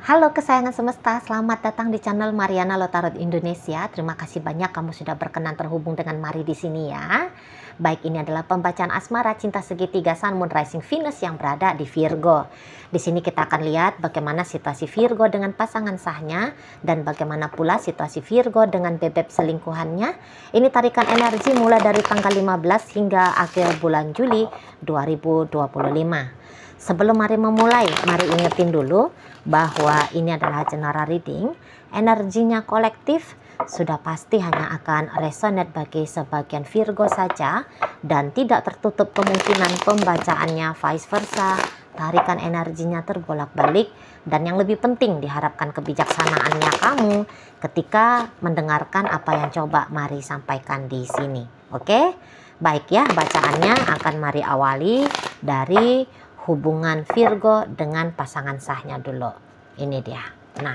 Halo kesayangan semesta, selamat datang di channel Mariana Lotarot Indonesia. Terima kasih banyak kamu sudah berkenan terhubung dengan Mari di sini ya. Baik, ini adalah pembacaan asmara cinta segitiga Sun, Moon, Rising, Venus yang berada di Virgo. Di sini kita akan lihat bagaimana situasi Virgo dengan pasangan sahnya dan bagaimana pula situasi Virgo dengan bebek selingkuhannya. Ini tarikan energi mulai dari tanggal 15 hingga akhir bulan Juli 2025. Sebelum mari memulai, mari ingetin dulu bahwa ini adalah general reading. Energinya kolektif sudah pasti hanya akan resonate bagi sebagian Virgo saja dan tidak tertutup kemungkinan pembacaannya vice versa. Tarikan energinya terbolak-balik dan yang lebih penting diharapkan kebijaksanaannya kamu ketika mendengarkan apa yang coba Mari sampaikan di sini. Oke? Baik ya, bacaannya akan Mari awali dari hubungan Virgo dengan pasangan sahnya dulu. Ini dia. Nah,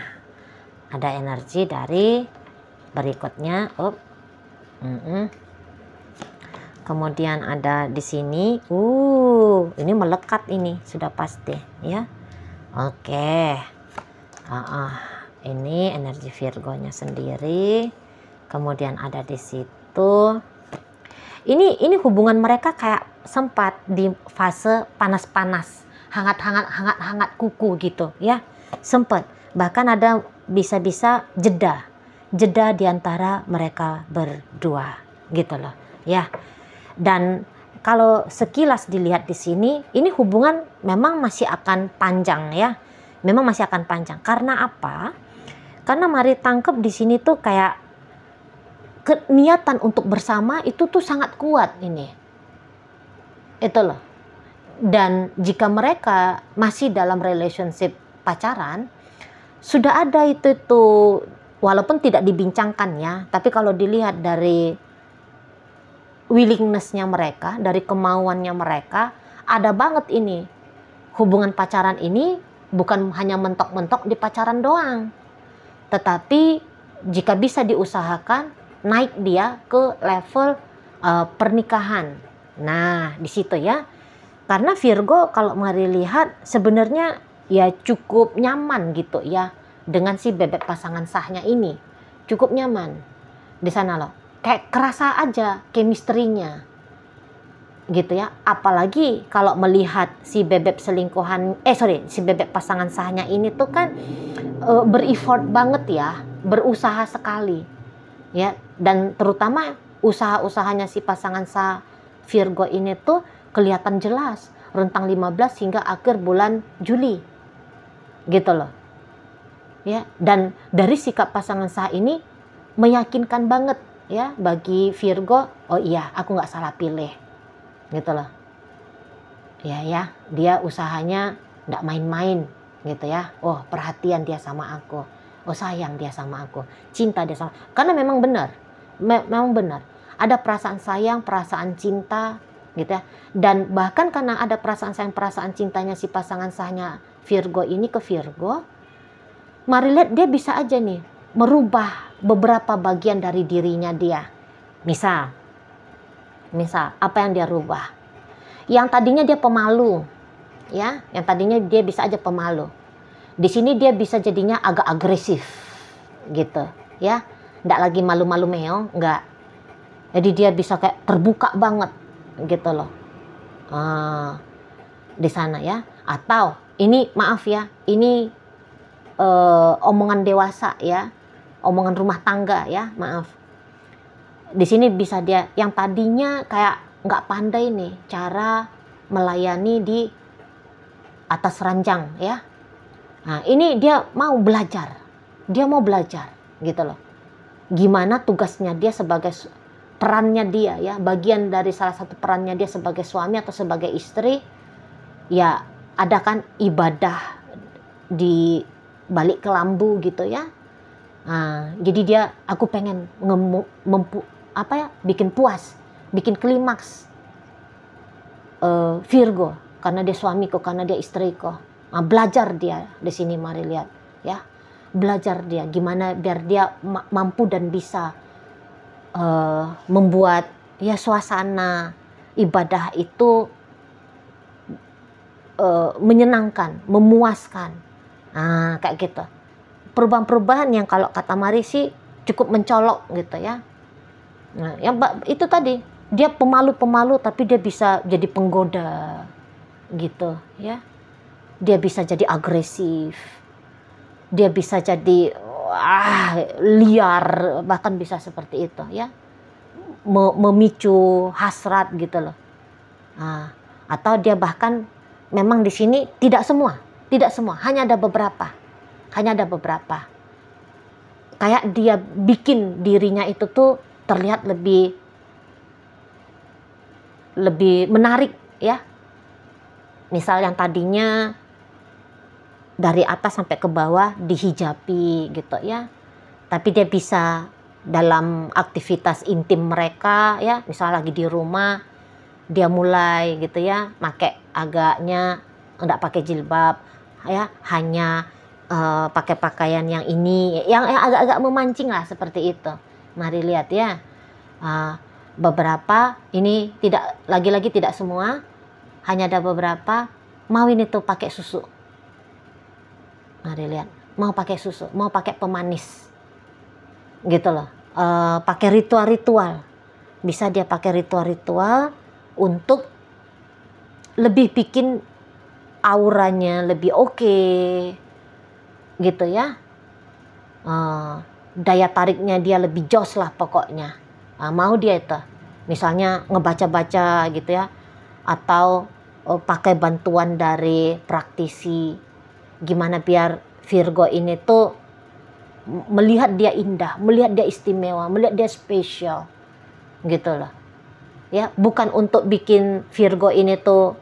ada energi dari berikutnya. Kemudian ada di sini. Ini melekat ini sudah pasti ya. Oke. Ini energi Virgonya sendiri. Kemudian ada di situ. Ini hubungan mereka kayak sempat di fase panas-panas, hangat kuku gitu ya. Sempat. Bahkan ada bisa-bisa jeda di antara mereka berdua gitu loh ya. Dan kalau sekilas dilihat di sini, ini hubungan memang masih akan panjang ya. Memang masih akan panjang. Karena apa? Karena Mari tangkep di sini tuh kayak niatan untuk bersama itu tuh sangat kuat ini. Itu loh. Dan jika mereka masih dalam relationship pacaran, sudah ada itu tuh, walaupun tidak dibincangkan ya, tapi kalau dilihat dari willingness-nya mereka, dari kemauannya mereka, ada banget ini. Hubungan pacaran ini bukan hanya mentok-mentok di pacaran doang. Tetapi jika bisa diusahakan, naik dia ke level pernikahan. Nah, di situ ya. Karena Virgo kalau Mari lihat sebenarnya ya cukup nyaman gitu ya dengan si bebek pasangan sahnya ini. Cukup nyaman di sana loh. Kayak kerasa aja chemistry-nya. Gitu ya. Apalagi kalau melihat si bebek selingkuhan si bebek pasangan sahnya ini tuh kan ber-effort banget ya, berusaha sekali. Ya, dan terutama usaha-usahanya si pasangan sah Virgo ini tuh kelihatan jelas rentang 15 hingga akhir bulan Juli gitu loh ya. Dan dari sikap pasangan sah ini meyakinkan banget ya bagi Virgo. Oh iya, aku nggak salah pilih gitu loh ya. Dia usahanya nggak main-main gitu ya. Oh, perhatian dia sama aku. Oh, sayang dia sama aku, cinta dia sama. Karena memang benar, memang benar. Ada perasaan sayang, perasaan cinta, gitu ya. Dan bahkan karena ada perasaan sayang, perasaan cintanya si pasangan sahnya Virgo ini ke Virgo, Mari lihat dia bisa aja nih merubah beberapa bagian dari dirinya dia. Misal apa yang dia rubah? Yang tadinya dia pemalu, ya, yang tadinya dia bisa aja pemalu. Di sini dia bisa jadinya agak agresif gitu ya. Nggak lagi malu-malu meong, nggak. Jadi dia bisa kayak terbuka banget gitu loh di sana ya. Atau ini maaf ya, ini omongan dewasa ya, omongan rumah tangga ya, maaf. Di sini bisa dia yang tadinya kayak nggak pandai nih cara melayani di atas ranjang ya. Nah, ini dia mau belajar gitu loh. Gimana tugasnya dia sebagai perannya dia ya, bagian dari salah satu perannya dia sebagai suami atau sebagai istri ya, ada kan ibadah di balik kelambu gitu ya. Nah, jadi dia aku pengen bikin puas, bikin klimaks Virgo karena dia suamiku, karena dia istriku. Nah, belajar dia di sini Mari lihat ya. Belajar dia gimana biar dia mampu dan bisa membuat ya suasana ibadah itu menyenangkan, memuaskan. Nah, kayak gitu. Perubahan-perubahan yang kalau kata Mari sih cukup mencolok gitu ya. Nah, yang itu tadi, dia pemalu-pemalu tapi dia bisa jadi penggoda gitu ya. Dia bisa jadi agresif. Dia bisa jadi liar, bahkan bisa seperti itu ya. Memicu hasrat gitu loh. Nah, atau dia bahkan memang di sini tidak semua, hanya ada beberapa. Kayak dia bikin dirinya itu tuh terlihat lebih menarik ya. Misal yang tadinya dari atas sampai ke bawah dihijabi gitu ya. Tapi dia bisa dalam aktivitas intim mereka ya, misal lagi di rumah, dia mulai gitu ya, pakai agaknya enggak pakai jilbab ya, hanya pakai pakaian yang ini, yang agak-agak memancing lah seperti itu. Mari lihat ya, beberapa ini tidak, lagi-lagi tidak semua, hanya ada beberapa mau ini tuh pakai susu. Mari lihat, mau pakai susu, mau pakai pemanis, gitu loh, pakai ritual-ritual. Bisa dia pakai ritual-ritual untuk lebih bikin auranya lebih oke, gitu ya. Daya tariknya dia lebih jos lah pokoknya. Mau dia itu, misalnya ngebaca-baca gitu ya, atau pakai bantuan dari praktisi. Gimana biar Virgo ini tuh melihat dia indah, melihat dia istimewa, melihat dia spesial, gitu loh. Ya, bukan untuk bikin Virgo ini tuh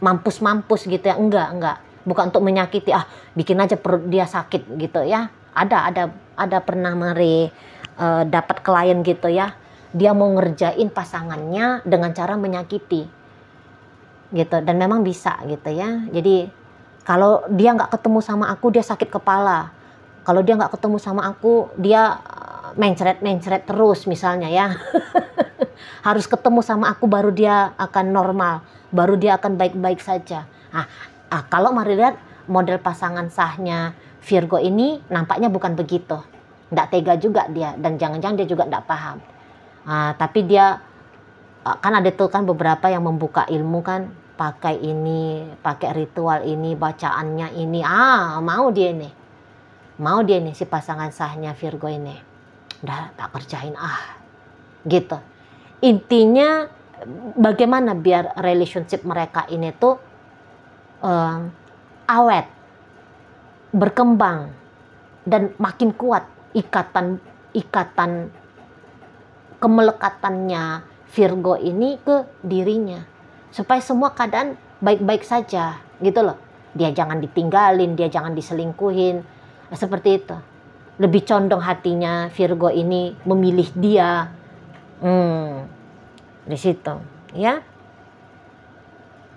mampus-mampus gitu ya, enggak. Bukan untuk menyakiti, bikin aja perut dia sakit gitu ya. Ada pernah Mari dapat klien gitu ya. Dia mau ngerjain pasangannya dengan cara menyakiti. Gitu, dan memang bisa gitu ya. Jadi kalau dia nggak ketemu sama aku, dia sakit kepala. Kalau dia nggak ketemu sama aku, dia mencret terus misalnya ya. Harus ketemu sama aku baru dia akan normal, baru dia akan baik-baik saja. Kalau Mari lihat model pasangan sahnya Virgo ini nampaknya bukan begitu. Nggak tega juga dia, dan jangan-jangan dia juga nggak paham. Tapi dia kan ada tuh kan beberapa yang membuka ilmu kan, pakai ini, pakai ritual ini, bacaannya ini. Mau dia nih si pasangan sahnya Virgo ini. Udah tak kerjain gitu. Intinya bagaimana biar relationship mereka ini tuh awet, berkembang, dan makin kuat ikatan kemelekatannya Virgo ini ke dirinya, supaya semua keadaan baik-baik saja gitu loh. Dia jangan ditinggalin, dia jangan diselingkuhin, seperti itu. Lebih condong hatinya Virgo ini memilih dia. Di situ ya.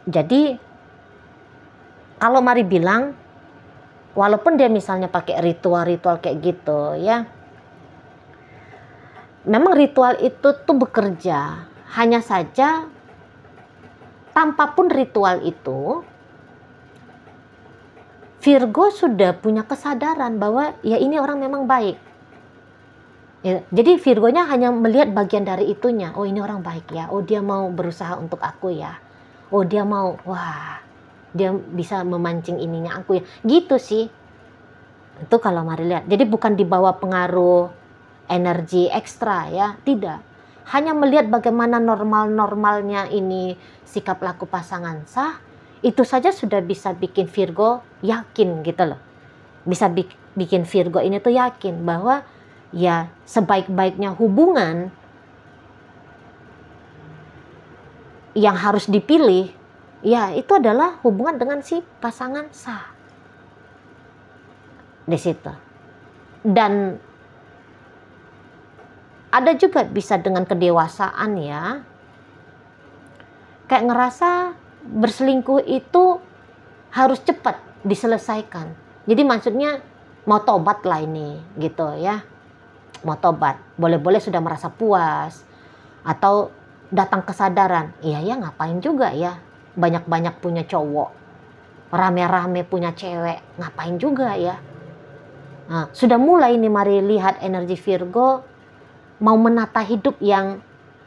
Jadi kalau Mari bilang, walaupun dia misalnya pakai ritual-ritual kayak gitu ya, memang ritual itu tuh bekerja. Hanya saja tanpa pun ritual itu, Virgo sudah punya kesadaran bahwa ya ini orang memang baik. Ya, jadi Virgonya hanya melihat bagian dari itunya. Oh, ini orang baik ya. Oh, dia mau berusaha untuk aku ya. Oh, dia mau, dia bisa memancing ininya aku ya. Gitu sih. Itu kalau Mari lihat. Jadi bukan dibawa pengaruh energi ekstra ya, tidak. Hanya melihat bagaimana normalnya ini sikap laku pasangan sah, itu saja sudah bisa bikin Virgo yakin gitu loh. Bisa bikin Virgo ini tuh yakin bahwa ya sebaik-baiknya hubungan yang harus dipilih, ya itu adalah hubungan dengan si pasangan sah. Di situ. Dan ada juga bisa dengan kedewasaan ya. Kayak ngerasa berselingkuh itu harus cepat diselesaikan. Jadi maksudnya mau tobat lah ini gitu ya. Mau tobat. Boleh-boleh sudah merasa puas. Atau datang kesadaran. Iya ya, ngapain juga ya banyak-banyak punya cowok. rame-rame punya cewek, ngapain juga ya. Nah, sudah mulai nih, mari lihat energi Virgo mau menata hidup yang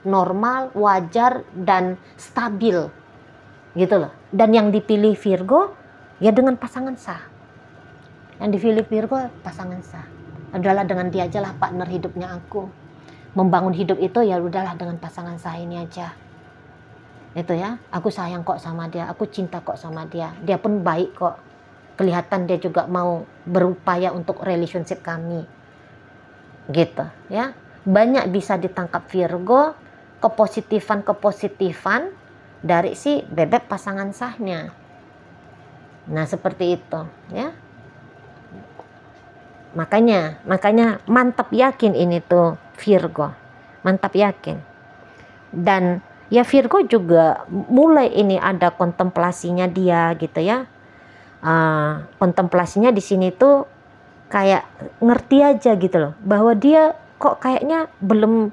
normal, wajar, dan stabil gitu loh. Dan yang dipilih Virgo ya dengan pasangan sah. Yang dipilih Virgo pasangan sah. Adalah dengan dia aja lah partner hidupnya aku. Membangun hidup itu ya udahlah dengan pasangan sah ini aja. Itu ya, aku sayang kok sama dia, aku cinta kok sama dia. Dia pun baik kok. Kelihatan dia juga mau berupaya untuk relationship kami. Gitu ya. Banyak bisa ditangkap Virgo kepositifan dari si bebek pasangan sahnya. Nah, seperti itu ya. Makanya mantap yakin ini tuh Virgo. Mantap yakin. Dan ya Virgo juga mulai ini ada kontemplasinya dia gitu ya. Kontemplasinya di sini tuh kayak ngerti aja gitu loh, bahwa dia kok kayaknya belum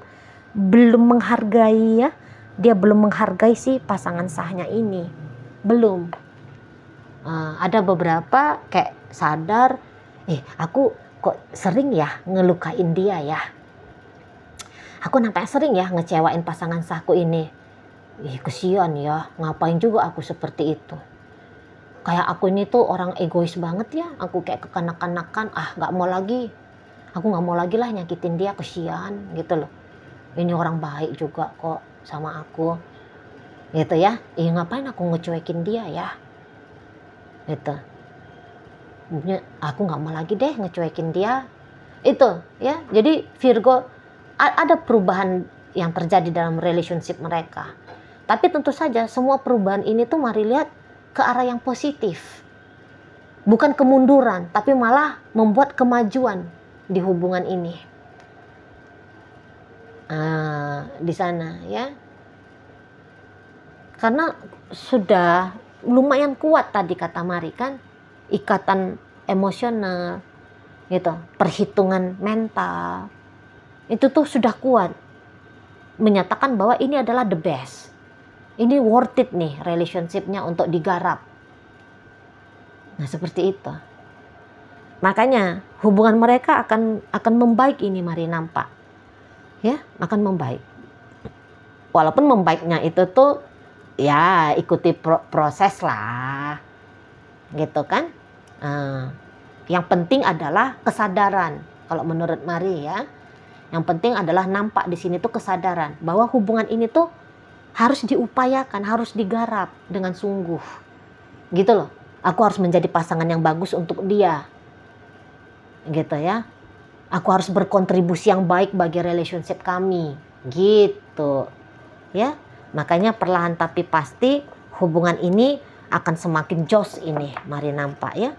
menghargai ya. Dia belum menghargai si pasangan sahnya ini. Belum. Ada beberapa kayak sadar, aku kok sering ya ngelukain dia ya. Aku nampak sering ya ngecewain pasangan sahku ini. Kesian ya, ngapain juga aku seperti itu. Kayak aku ini tuh orang egois banget ya. Aku kayak kekanak-kanakan, gak mau lagi. Aku gak mau lagi lah nyakitin dia, kesian gitu loh. Ini orang baik juga kok sama aku. Gitu ya. Ngapain aku ngecuekin dia ya. Gitu. Aku gak mau lagi deh ngecuekin dia. Itu ya. Jadi Virgo ada perubahan yang terjadi dalam relationship mereka. Tapi tentu saja semua perubahan ini tuh mari lihat ke arah yang positif. Bukan kemunduran, tapi malah membuat kemajuan di hubungan ini. Di sana ya. Karena sudah lumayan kuat tadi kata Mari kan, ikatan emosional gitu, perhitungan mental. Itu tuh sudah kuat. Menyatakan bahwa ini adalah the best. Ini worth it nih relationship-nya untuk digarap. Nah, seperti itu. Makanya hubungan mereka akan membaik ini mari nampak. Ya, akan membaik. Walaupun membaiknya itu tuh ya ikuti proses lah. Gitu kan? Yang penting adalah kesadaran. Kalau menurut Mari ya, yang penting adalah nampak di sini tuh kesadaran bahwa hubungan ini tuh harus diupayakan, harus digarap dengan sungguh. Gitu loh. Aku harus menjadi pasangan yang bagus untuk dia. Gitu ya. Aku harus berkontribusi yang baik bagi relationship kami. Gitu. Ya. Makanya perlahan tapi pasti hubungan ini akan semakin jos ini. Mari nampak ya.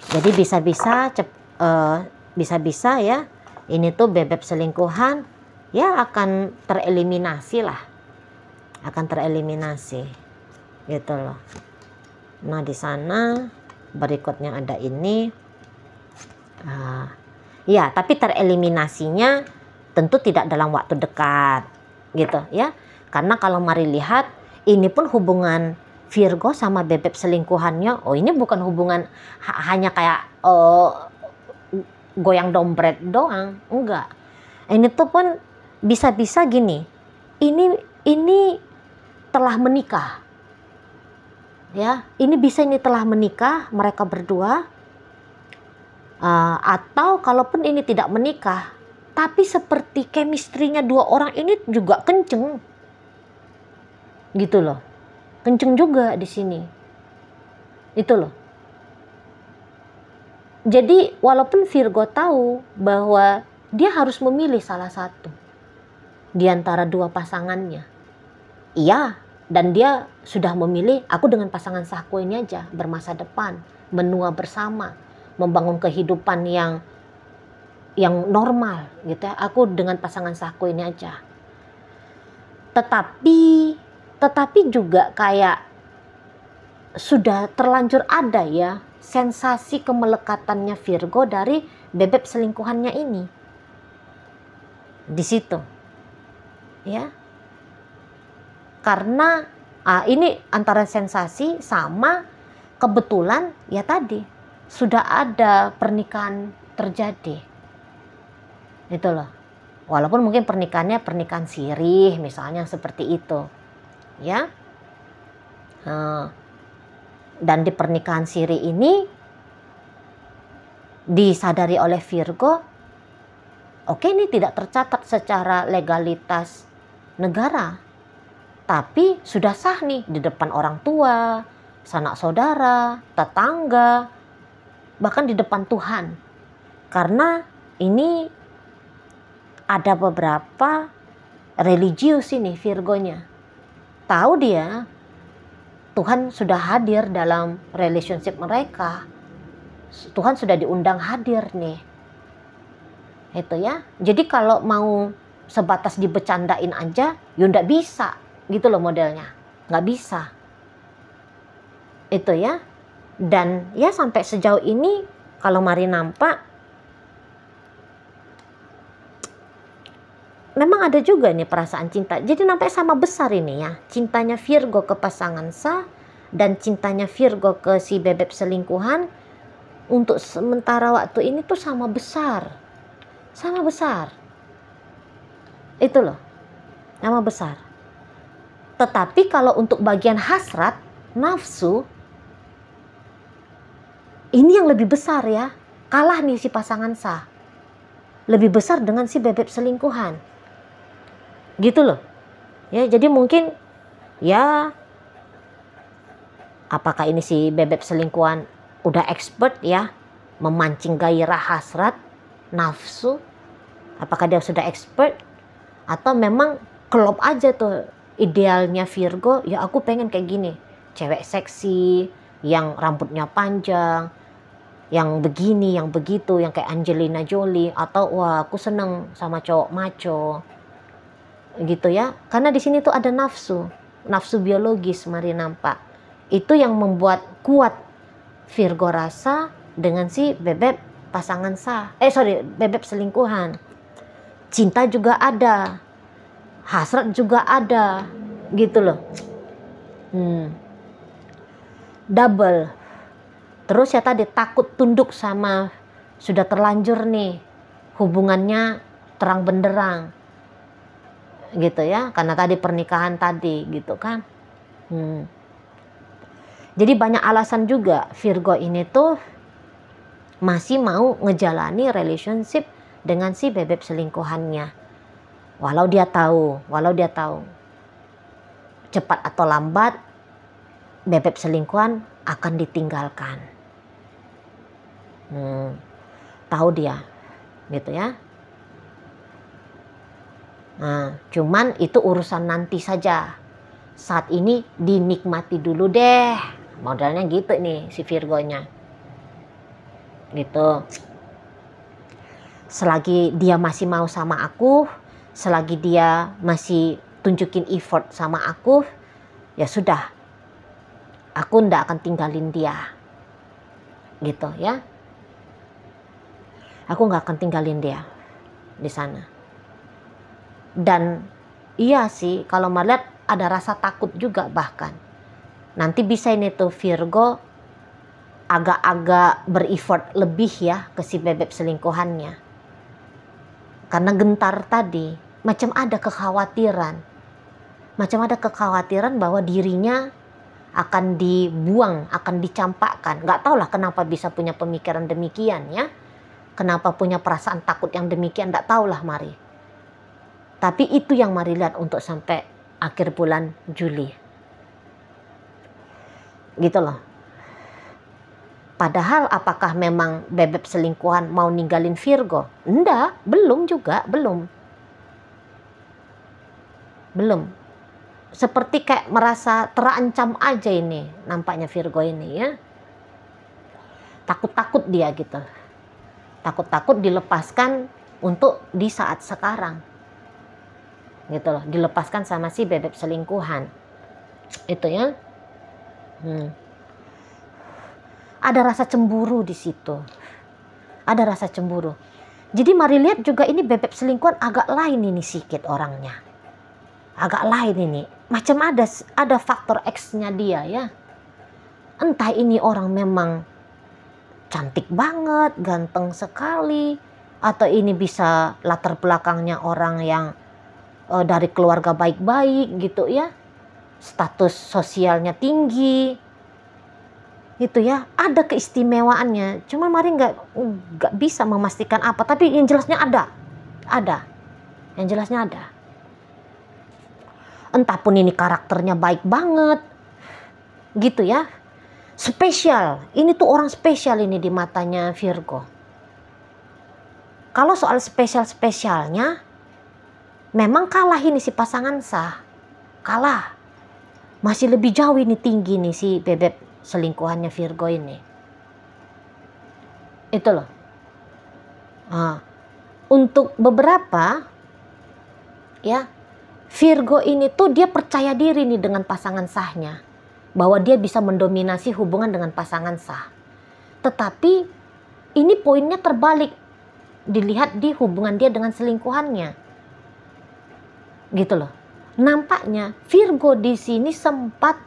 Jadi bisa-bisa ya. Ini tuh bebek selingkuhan ya akan tereliminasi lah. Akan tereliminasi. Gitu loh. Nah, di sana berikutnya ada ini. Ya, tapi tereliminasinya tentu tidak dalam waktu dekat. Gitu ya. Karena kalau Mari lihat, ini pun hubungan Virgo sama bebek selingkuhannya. Ini bukan hubungan hanya kayak goyang dompet doang. Enggak. Ini tuh pun bisa-bisa gini, ini telah menikah, ya. Ini telah menikah mereka berdua, atau kalaupun ini tidak menikah, tapi seperti chemistry-nya dua orang ini juga kenceng, gitu loh, kenceng juga di sini, itu loh. Jadi walaupun Virgo tahu bahwa dia harus memilih salah satu di antara dua pasangannya. Iya, dan dia sudah memilih, aku dengan pasangan sahku ini aja, bermasa depan, menua bersama, membangun kehidupan yang normal gitu ya. Aku dengan pasangan sahku ini aja. Tetapi juga kayak sudah terlanjur ada ya sensasi kemelekatannya Virgo dari bebek selingkuhannya ini. Di situ. Ya, karena Ini antara sensasi sama kebetulan ya tadi sudah ada pernikahan terjadi. Itu loh. Walaupun mungkin pernikahannya pernikahan sirih misalnya seperti itu. Ya. Dan di pernikahan sirih ini disadari oleh Virgo, oke, ini tidak tercatat secara legalitas negara, tapi sudah sah nih di depan orang tua, sanak saudara, tetangga, bahkan di depan Tuhan. Karena ini ada beberapa religius ini Virgonya. Tahu dia Tuhan sudah hadir dalam relationship mereka. Tuhan sudah diundang hadir nih. Itu ya. Jadi kalau mau sebatas dibecandain aja, ya nggak bisa. Gitu loh modelnya. Nggak bisa. Itu ya. Dan ya sampai sejauh ini kalau Mari nampak, memang ada juga nih perasaan cinta. Jadi nampaknya sama besar ini ya. Cintanya Virgo ke pasangan sah dan cintanya Virgo ke si bebek selingkuhan untuk sementara waktu ini tuh sama besar. Sama besar. Itu loh. Sama besar. Tetapi kalau untuk bagian hasrat, nafsu, ini yang lebih besar ya. Kalah nih si pasangan sah. Lebih besar dengan si bebek selingkuhan. Gitu loh. Ya, jadi mungkin ya apakah ini si bebek selingkuhan udah expert ya memancing gairah hasrat, nafsu? Apakah dia sudah expert? Atau memang klop aja tuh idealnya Virgo, ya aku pengen kayak gini. Cewek seksi, yang rambutnya panjang, yang begini, yang begitu, yang kayak Angelina Jolie. Atau wah aku seneng sama cowok maco. Gitu ya. Karena di sini tuh ada nafsu. Nafsu biologis Mari nampak. Itu yang membuat kuat Virgo rasa dengan si bebek pasangan sah. Bebek selingkuhan. Cinta juga ada. Hasrat juga ada. Gitu loh. Double. Terus ya tadi takut tunduk sama sudah terlanjur nih. Hubungannya terang benderang. Gitu ya. Karena tadi pernikahan tadi gitu kan. Jadi banyak alasan juga Virgo ini tuh masih mau ngejalani relationship dengan si bebek selingkuhannya. Walau dia tahu cepat atau lambat bebek selingkuhan akan ditinggalkan. Tahu dia, gitu ya. Nah, cuman itu urusan nanti saja. Saat ini dinikmati dulu deh. Modalnya gitu nih si Virgonya. Gitu. Selagi dia masih mau sama aku, selagi dia masih tunjukin effort sama aku, ya sudah. Aku ndak akan tinggalin dia. Gitu ya. Aku nggak akan tinggalin dia di sana. Dan iya sih kalau melihat ada rasa takut juga bahkan. Nanti bisa ini tuh Virgo agak-agak bereffort lebih ya ke si bebek selingkuhannya. Karena gentar tadi, macam ada kekhawatiran. Macam ada kekhawatiran bahwa dirinya akan dibuang, akan dicampakkan. Nggak tahulah kenapa bisa punya pemikiran demikian ya. Kenapa punya perasaan takut yang demikian, nggak tahulah Mari. Tapi itu yang Mari lihat untuk sampai akhir bulan Juli. Gitu loh. Padahal apakah memang bebek selingkuhan mau ninggalin Virgo? Enggak, belum juga, belum. Seperti kayak merasa terancam aja ini nampaknya Virgo ini ya. Takut-takut dia gitu. Takut-takut dilepaskan untuk di saat sekarang. Gitu loh, dilepaskan sama si bebek selingkuhan. Itu ya. Ada rasa cemburu di situ. Ada rasa cemburu. Jadi mari lihat juga ini bebek selingkuhan agak lain ini sikit orangnya. Agak lain ini. macam ada faktor X-nya dia ya. Entah ini orang memang cantik banget, ganteng sekali, atau ini bisa latar belakangnya orang yang dari keluarga baik-baik gitu ya, status sosialnya tinggi gitu ya, ada keistimewaannya. Cuma mari nggak bisa memastikan apa, tapi yang jelasnya ada, yang jelasnya ada. Entah pun ini karakternya baik banget gitu ya, spesial. Ini tuh orang spesial ini di matanya Virgo. Kalau soal spesialnya, memang kalah ini si pasangan sah. Kalah. Masih lebih jauh ini tinggi nih si bebek selingkuhannya Virgo ini. Itu loh. Nah, untuk beberapa ya, Virgo ini tuh dia percaya diri nih dengan pasangan sahnya, bahwa dia bisa mendominasi hubungan dengan pasangan sah. Tetapi ini poinnya terbalik dilihat di hubungan dia dengan selingkuhannya. Gitu loh. Nampaknya Virgo di sini sempat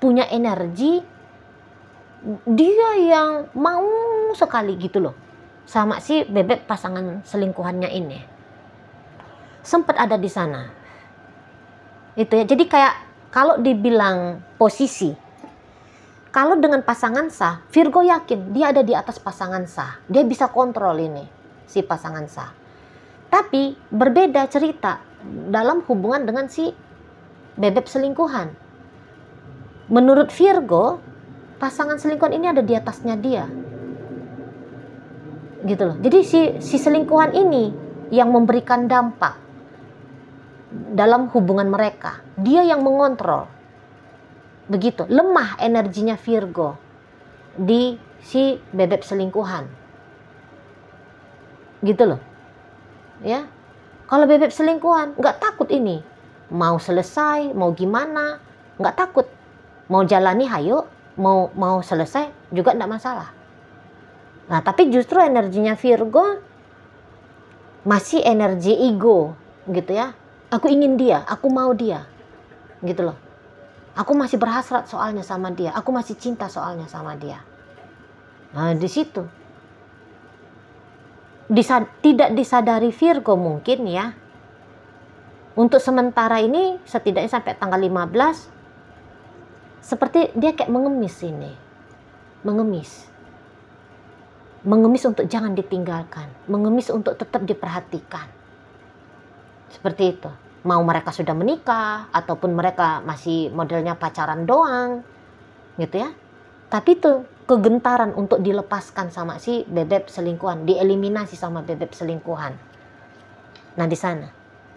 punya energi, dia yang mau sekali gitu loh sama si bebek pasangan selingkuhannya ini. Sempat ada di sana. Itu ya. Jadi kayak kalau dibilang posisi, kalau dengan pasangan sah, Virgo yakin dia ada di atas pasangan sah. Dia bisa kontrol ini si pasangan sah. Tapi berbeda cerita dalam hubungan dengan si bebek selingkuhan. Menurut Virgo, pasangan selingkuhan ini ada di atasnya dia. Gitu loh. Jadi si selingkuhan ini yang memberikan dampak dalam hubungan mereka. Dia yang mengontrol. Begitu. Lemah energinya Virgo di si bebek selingkuhan. Gitu loh. Ya. Kalau bebek selingkuhan nggak takut ini. Mau selesai, mau gimana, nggak takut. Mau jalani hayo, mau selesai juga nggak masalah. Nah, tapi justru energinya Virgo masih energi ego gitu ya. Aku ingin dia, aku mau dia. Gitu loh. Aku masih berhasrat soalnya sama dia, aku masih cinta soalnya sama dia. Nah, di situ. Tidak disadari Virgo mungkin ya. Untuk sementara ini setidaknya sampai tanggal 15 seperti dia kayak mengemis ini. Mengemis untuk jangan ditinggalkan, mengemis untuk tetap diperhatikan. Seperti itu. Mau mereka sudah menikah ataupun mereka masih modelnya pacaran doang. Gitu ya. Tapi itu kegentaran untuk dilepaskan sama si bebek selingkuhan, dieliminasi sama bebek selingkuhan. Nah, di sana.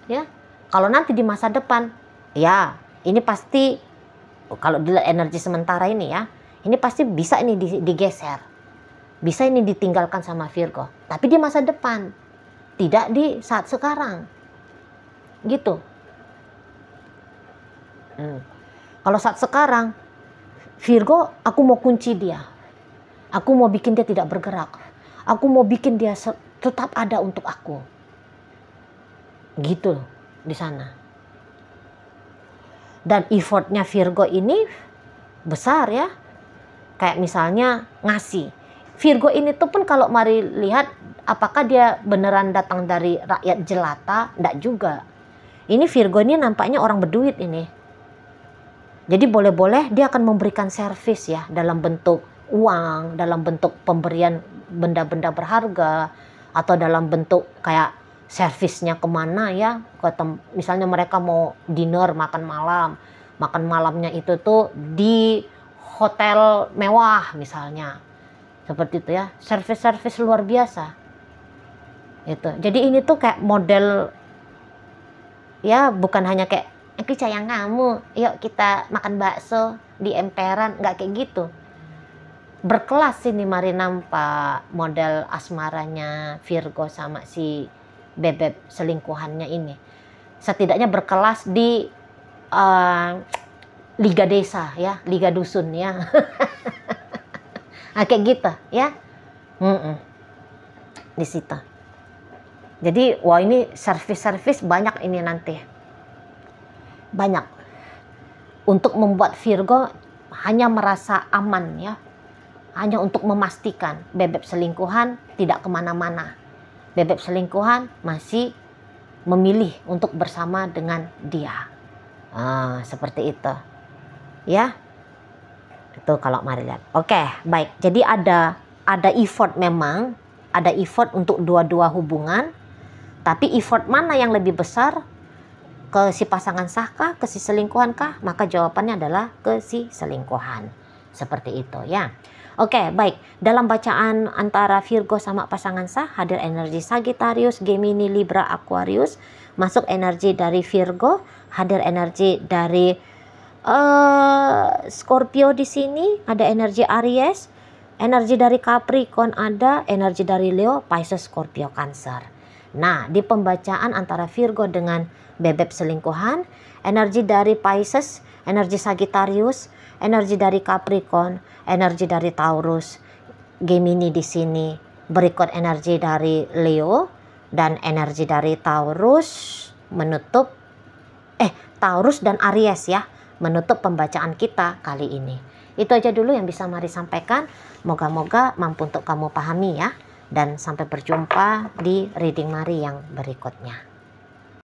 Ya. Kalau nanti di masa depan, ya, ini pasti kalau dilihat energi sementara ini ya, ini pasti bisa ini digeser. Bisa ini ditinggalkan sama Virgo. Tapi di masa depan, tidak di saat sekarang. Gitu. Kalau saat sekarang, Virgo, aku mau kunci dia. Aku mau bikin dia tidak bergerak. Aku mau bikin dia tetap ada untuk aku. Gitu di sana. Dan effortnya Virgo ini besar ya. Kayak misalnya ngasih. Virgo ini tuh pun kalau mari lihat apakah dia beneran datang dari rakyat jelata, enggak juga. Ini Virgo ini nampaknya orang berduit ini. Jadi boleh-boleh dia akan memberikan servis ya dalam bentuk uang, dalam bentuk pemberian benda-benda berharga, atau dalam bentuk kayak servisnya kemana ya. Misalnya mereka mau dinner, makan malamnya itu tuh di hotel mewah misalnya. Seperti itu ya, servis-servis luar biasa. Itu. Jadi ini tuh kayak model ya, bukan hanya kayak aku sayang kamu, yuk kita makan bakso di emperan, nggak kayak gitu. Berkelas ini mari nampak model asmaranya Virgo sama si bebek selingkuhannya ini. Setidaknya berkelas di liga desa ya, liga dusun ya. Nah, kayak gitu ya. Di situ. Jadi wah ini servis-servis banyak ini nanti. Banyak. untuk membuat Virgo hanya merasa aman ya, hanya untuk memastikan bebek selingkuhan tidak kemana-mana. Bebek selingkuhan masih memilih untuk bersama dengan dia. Seperti itu ya. Itu kalau mari lihat. Oke, baik. Jadi ada effort, memang ada effort untuk dua-dua hubungan. Tapi effort mana yang lebih besar? Ke si pasangan sah kah? Ke si selingkuhan kah? Maka jawabannya adalah ke si selingkuhan. Seperti itu ya. Oke, baik. Dalam bacaan antara Virgo sama pasangan sah, hadir energi Sagittarius, Gemini, Libra, Aquarius. Masuk energi dari Virgo, hadir energi dari Scorpio di sini, ada energi Aries, energi dari Capricorn ada, energi dari Leo, Pisces, Scorpio, Cancer. Nah, di pembacaan antara Virgo dengan bebek selingkuhan, energi dari Pisces, energi Sagittarius, energi dari Capricorn, energi dari Taurus, Gemini di sini, berikut energi dari Leo dan energi dari Taurus menutup Taurus dan Aries ya, menutup pembacaan kita kali ini. Itu aja dulu yang bisa Mari sampaikan. Moga-moga mampu untuk kamu pahami ya. Dan sampai berjumpa di reading Mari yang berikutnya.